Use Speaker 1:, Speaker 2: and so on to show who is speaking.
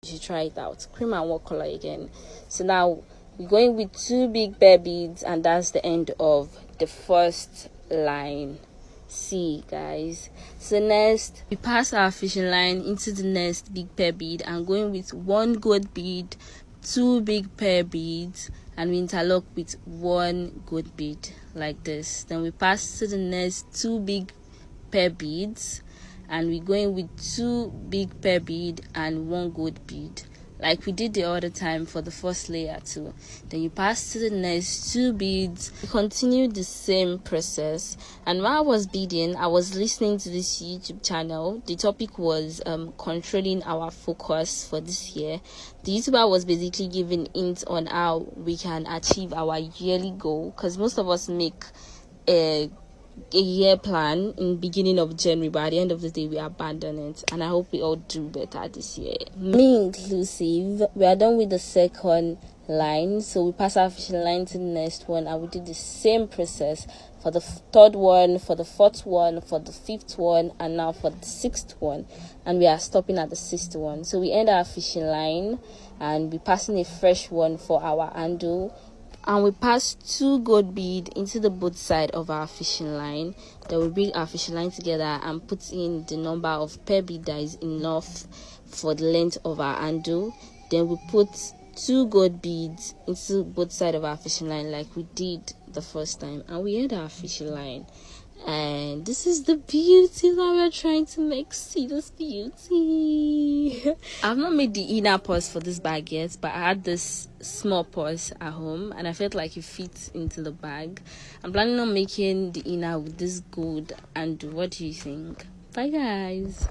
Speaker 1: You should try it out. Cream and what color again? So now we're going with 2 big pair beads, and that's the end of the first line. See guys, so next we pass our fishing line into the next big pair bead and going with 1 gold bead, 2 big pair beads, and we interlock with 1 gold bead like this. Then we pass to the next 2 big pair beads and we're going with 2 big pair bead and 1 gold bead like we did the other time for the first layer too. Then you pass to the next 2 beads. We continue the same process, and while I was beading, I was listening to this YouTube channel. The topic was controlling our focus for this year. The YouTuber was basically giving hints on how we can achieve our yearly goal, because most of us make a year plan in beginning of January, but at the end of the day we abandon it, and I hope we all do better this year, me inclusive. We are done with the second line, so we pass our fishing line to the next one, and we do the same process for the third one, for the fourth one, for the fifth one, and now for the sixth one, and we are stopping at the sixth one. So we end our fishing line and we passing a fresh one for our handle, and we pass 2 gold bead into the both side of our fishing line. Then we bring our fishing line together and put in the number of pair bead that is enough for the length of our handle. Then we put 2 gold beads into both side of our fishing line like we did the first time, and we end our fishing line. And this is the beauty that we're trying to make. See this beauty. I've not made the inner purse for this bag yet, but I had this small purse at home and I felt like it fits into the bag. I'm planning on making the inner with this gold. And what do you think? Bye guys.